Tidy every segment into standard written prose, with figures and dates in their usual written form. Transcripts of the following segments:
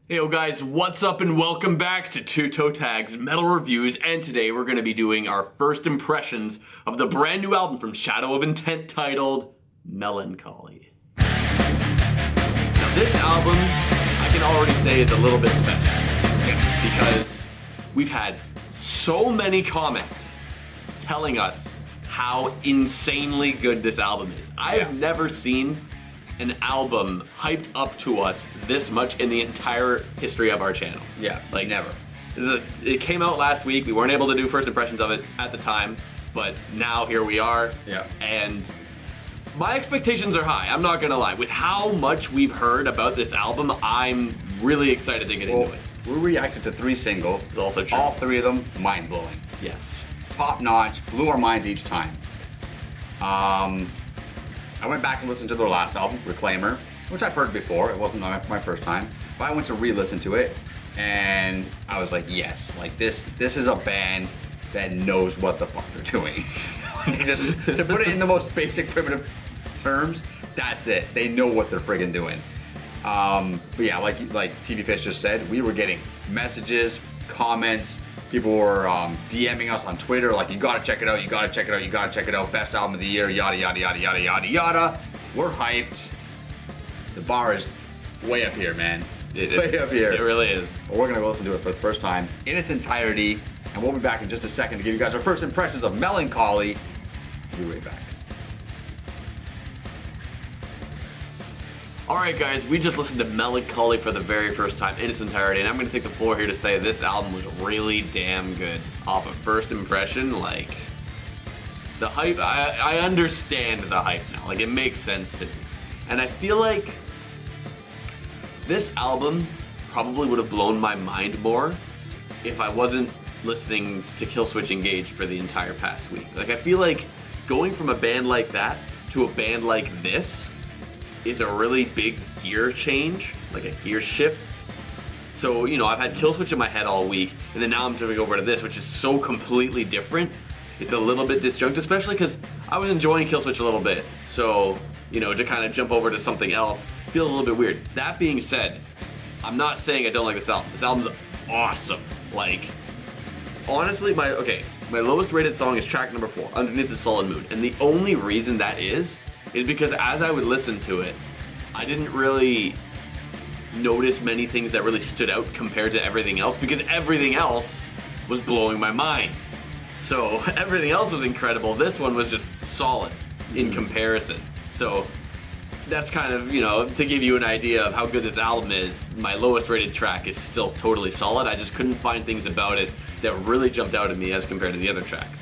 Hey yo guys, what's up and welcome back to Two Toe Tags Metal Reviews, and today we're going to be doing our first impressions of the brand new album from Shadow of Intent titled Melancholy. Now this album, I can already say is a little bit special, because we've had so many comments telling us how insanely good this album is. I have never seen an album hyped up to us this much in the entire history of our channel. Yeah, like never. It came out last week. We weren't able to do first impressions of it at the time, but now here we are. Yeah. And my expectations are high, I'm not gonna lie. With how much we've heard about this album, I'm really excited to get into it. We reacted to 3 singles. It's also true. All 3 of them mind-blowing. Yes. Top notch, blew our minds each time. I went back and listened to their last album, Reclaimer, which I've heard before. It wasn't my first time, but I went to re-listen to it, and I was like, yes, like this is a band that knows what the fuck they're doing. Just to put it in the most basic, primitive terms, that's it. They know what they're friggin' doing. But yeah, like TV Fish just said, we were getting messages, comments. People were DMing us on Twitter like, you gotta check it out, you gotta check it out, you gotta check it out, best album of the year, yada yada yada yada yada yada. We're hyped. The bar is way up here, man. Way up here. It really is. Well, we're gonna go listen to it for the first time in its entirety, and we'll be back in just a second to give you guys our first impressions of Melancholy. We'll be right back. Alright guys, we just listened to Melancholy for the very first time in its entirety, and I'm going to take the floor here to say this album was really damn good. Off of first impression, like, the hype, I understand the hype now, like it makes sense to me. And I feel like this album probably would have blown my mind more if I wasn't listening to Killswitch Engage for the entire past week. Like, I feel like going from a band like that to a band like this is a really big gear change, like a gear shift. So, you know, I've had Killswitch in my head all week, and then now I'm jumping over to this, which is so completely different. It's a little bit disjunct, especially because I was enjoying Killswitch a little bit. So, you know, to kind of jump over to something else feels a little bit weird. That being said, I'm not saying I don't like this album. This album's awesome. Like, honestly, my lowest rated song is track number 4, Underneath the Sullen Moon. And the only reason that is because as I would listen to it, I didn't really notice many things that really stood out compared to everything else, because everything else was blowing my mind. So everything else was incredible. This one was just solid in comparison. So that's kind of, you know, to give you an idea of how good this album is. My lowest rated track is still totally solid. I just couldn't find things about it that really jumped out at me as compared to the other tracks.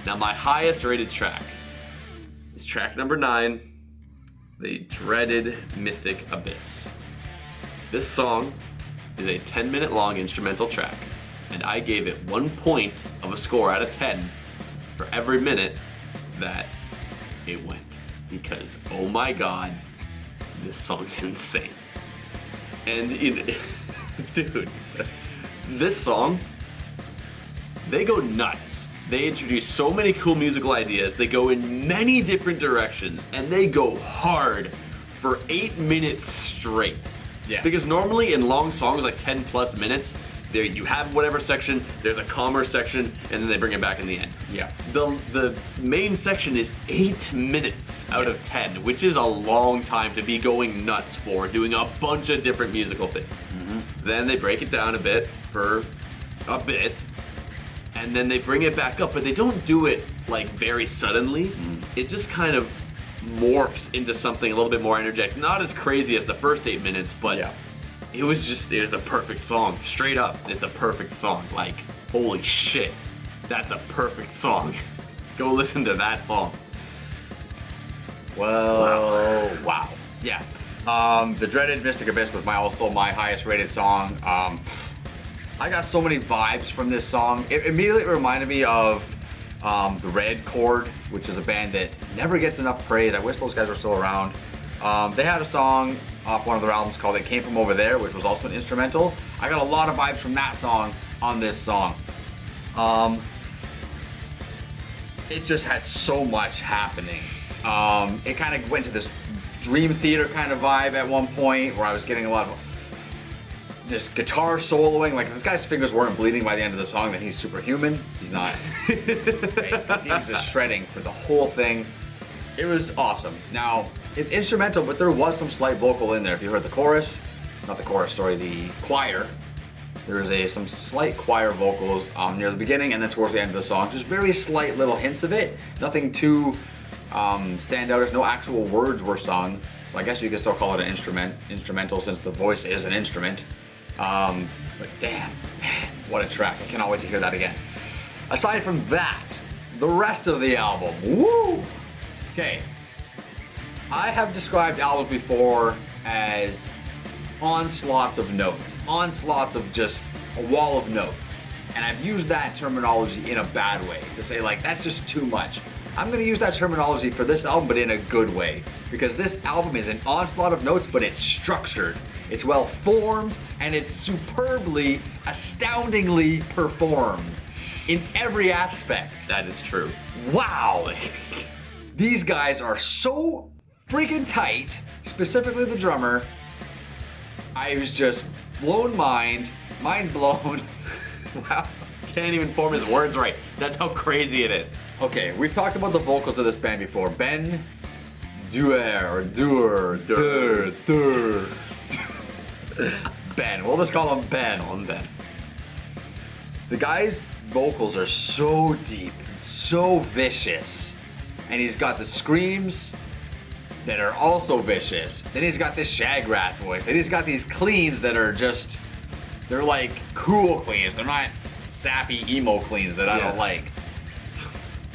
Now my highest rated track is track number 9, The Dreaded Mystic Abyss. This song is a 10-minute long instrumental track, and I gave it 1 point of a score out of 10 for every minute that it went, because oh my god, this song's insane. And dude, this song, they go nuts. They introduce so many cool musical ideas, they go in many different directions, and they go hard for 8 minutes straight. Yeah. Because normally in long songs, like 10 plus minutes, there you have whatever section, there's a calmer section, and then they bring it back in the end. Yeah. The main section is 8 minutes out of 10, which is a long time to be going nuts for, doing a bunch of different musical things. Then they break it down a bit for a bit, and then they bring it back up, but they don't do it like very suddenly. It just kind of morphs into something a little bit more energetic. Not as crazy as the first 8 minutes, but it was a perfect song. Straight up, it's a perfect song. Like, holy shit, that's a perfect song. Go listen to that song. Well, wow. Yeah. The Dreaded Mystic Abyss was also my highest rated song. I got so many vibes from this song. It immediately reminded me of the Red Chord, which is a band that never gets enough praise. I wish those guys were still around. They had a song off one of their albums called It Came From Over There, which was also an instrumental. I got a lot of vibes from that song on this song. It just had so much happening. It kind of went to this Dream Theater kind of vibe at one point, where I was getting a lot of just guitar soloing. Like, if this guy's fingers weren't bleeding by the end of the song, then he's superhuman. He's not. Right? He was just shredding for the whole thing. It was awesome. Now, it's instrumental, but there was some slight vocal in there. If you heard the chorus, not the chorus, sorry, the choir. There was some slight choir vocals near the beginning and then towards the end of the song. Just very slight little hints of it. Nothing too stand out. There's no actual words were sung. So I guess you could still call it an instrumental since the voice is an instrument. But damn, man, what a track. I cannot wait to hear that again. Aside from that, the rest of the album, woo! Okay, I have described albums before as onslaughts of notes, onslaughts of just a wall of notes. And I've used that terminology in a bad way to say like, that's just too much. I'm gonna use that terminology for this album, but in a good way. Because this album is an onslaught of notes, but it's structured. It's well formed, and it's superbly, astoundingly performed in every aspect. That is true. Wow! These guys are so freaking tight, specifically the drummer. I was just mind blown. Wow. Can't even form his words right. That's how crazy it is. Okay, we've talked about the vocals of this band before. Ben Duer, or Dur. Ben, we'll just call him Ben. The guy's vocals are so deep, so vicious. And he's got the screams that are also vicious. Then he's got this shag rat voice. Then he's got these cleans that are just, they're like cool cleans. They're not sappy emo cleans that I don't like.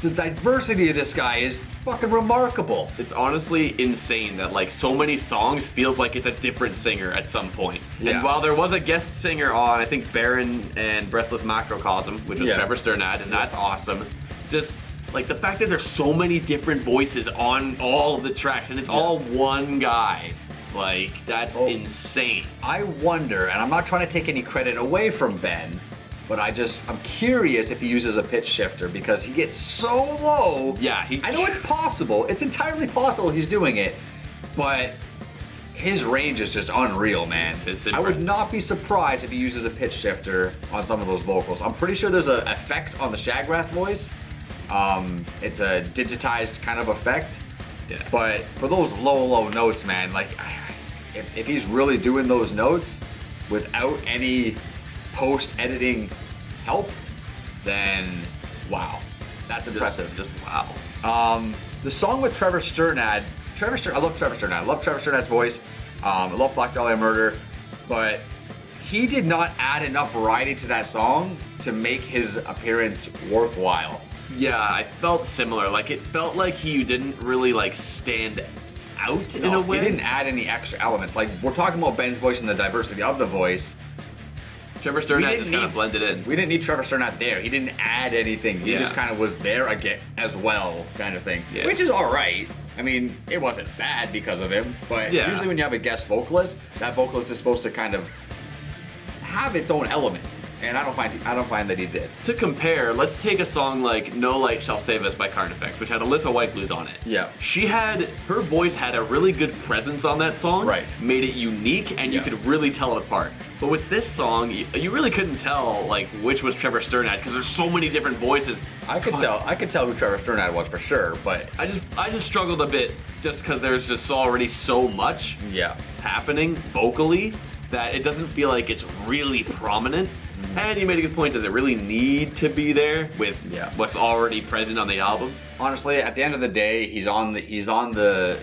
The diversity of this guy is fucking remarkable. It's honestly insane that like so many songs feels like it's a different singer at some point. Yeah. And while there was a guest singer on, I think Barren and Breathless Macrocosm, which was Trevor Sternad, and that's awesome. Just like the fact that there's so many different voices on all of the tracks and it's all one guy. Like, that's insane. I wonder, and I'm not trying to take any credit away from Ben, but I'm curious if he uses a pitch shifter because he gets so low. Yeah, I know it's possible. It's entirely possible he's doing it, but his range is just unreal, man. It's I would not be surprised if he uses a pitch shifter on some of those vocals. I'm pretty sure there's an effect on the Shagrath voice. It's a digitized kind of effect. Yeah. But for those low notes, man, like if he's really doing those notes without any post-editing help, then wow, that's impressive. Just wow. The song with Trevor Sternad, I love Trevor Sternad. I love Trevor Sternad's voice. I love Black Dahlia Murder, but he did not add enough variety to that song to make his appearance worthwhile. Yeah, I felt similar. Like it felt like he didn't really like stand out in a way. He didn't add any extra elements. Like we're talking about Ben's voice and the diversity of the voice. Trevor Sternad just kind of blended in. We didn't need Trevor Sternad there. He didn't add anything. He just kind of was there again as well, kind of thing. Yeah. Which is all right. I mean, it wasn't bad because of him, but usually when you have a guest vocalist, that vocalist is supposed to kind of have its own element. And I don't find that he did. To compare, let's take a song like No Light Shall Save Us by Carnifex, which had Alyssa White Blues on it. Yeah. Her voice had a really good presence on that song. Right. Made it unique, and you could really tell it apart. But with this song, you really couldn't tell like which was Trevor Sternad because there's so many different voices. I could tell who Trevor Sternad was for sure, but I just struggled a bit just because there's just already so much happening vocally that it doesn't feel like it's really prominent. And you made a good point. Does it really need to be there with what's already present on the album? Honestly, at the end of the day, he's on the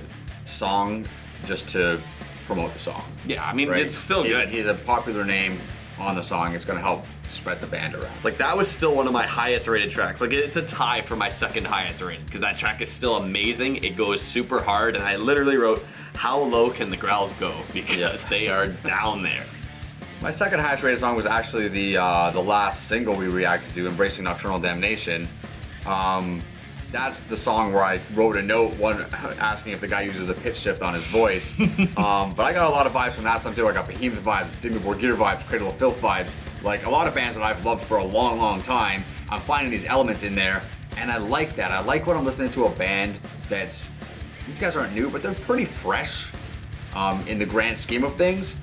song just to promote the song. Yeah, I mean, it's still good. He's a popular name on the song. It's going to help spread the band around. Like, that was still one of my highest rated tracks. Like, it's a tie for my second highest rated because that track is still amazing. It goes super hard, and I literally wrote, how low can the growls go? Because they are down there. My second highest rated song was actually the last single we reacted to, Embracing Nocturnal Damnation. That's the song where I wrote a note, asking if the guy uses a pitch shift on his voice. But I got a lot of vibes from that song too. I got Behemoth vibes, Dimmy Borgir vibes, Cradle of Filth vibes. Like a lot of bands that I've loved for a long time, I'm finding these elements in there, and I like that. I like when I'm listening to a band these guys aren't new, but they're pretty fresh in the grand scheme of things.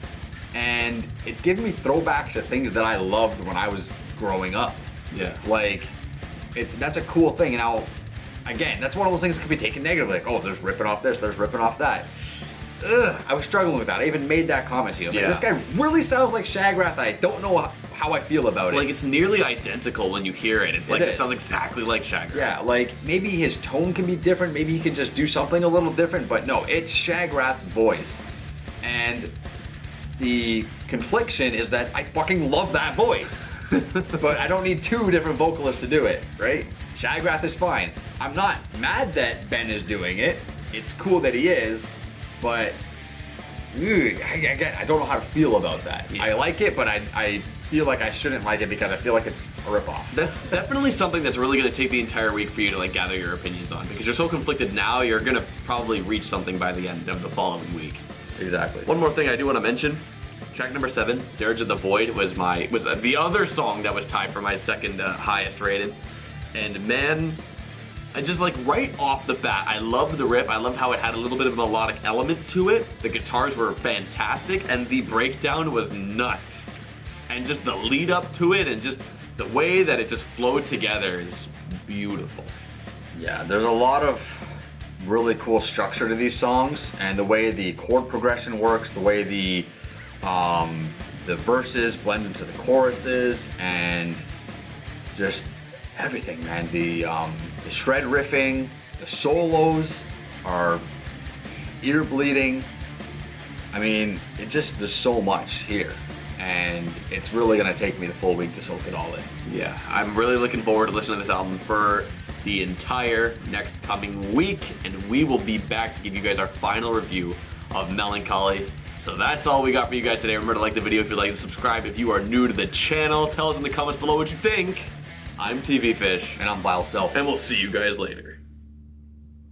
and it's giving me throwbacks to things that I loved when I was growing up. Yeah. Like, that's a cool thing. And now, again, that's one of those things that can be taken negatively. Like, oh, there's ripping off this, there's ripping off that. Ugh, I was struggling with that. I even made that comment to you. Like, this guy really sounds like Shagrath. I don't know how I feel about it. Like, it's nearly identical when you hear it. It's like, it sounds exactly like Shagrath. Yeah, like, maybe his tone can be different. Maybe he can just do something a little different. But no, it's Shagrath's voice. And the confliction is that I fucking love that voice. But I don't need two different vocalists to do it, right? Shagrath is fine. I'm not mad that Ben is doing it. It's cool that he is, but I don't know how to feel about that. Yeah. I like it, but I feel like I shouldn't like it because I feel like it's a ripoff. That's definitely something that's really going to take the entire week for you to like gather your opinions on, because you're so conflicted now. You're going to probably reach something by the end of the following week. Exactly. One more thing I do want to mention. Track number 7, Dirge of the Void, was the other song that was tied for my second highest rated. And man, I just like right off the bat, I loved the riff. I loved how it had a little bit of a melodic element to it. The guitars were fantastic, and the breakdown was nuts. And just the lead up to it, and just the way that it just flowed together is beautiful. Yeah, there's a lot of really cool structure to these songs, and the way the chord progression works, the way the verses blend into the choruses, and just everything, man. The shred riffing, the solos are ear bleeding. I mean, there's so much here, and it's really gonna take me the full week to soak it all in. Yeah, I'm really looking forward to listening to this album for the entire next coming week, and we will be back to give you guys our final review of Melancholy. So that's all we got for you guys today. Remember to like the video if you'd like to subscribe. If you are new to the channel, tell us in the comments below what you think. I'm TV Fish. And I'm Vile Self. And we'll see you guys later.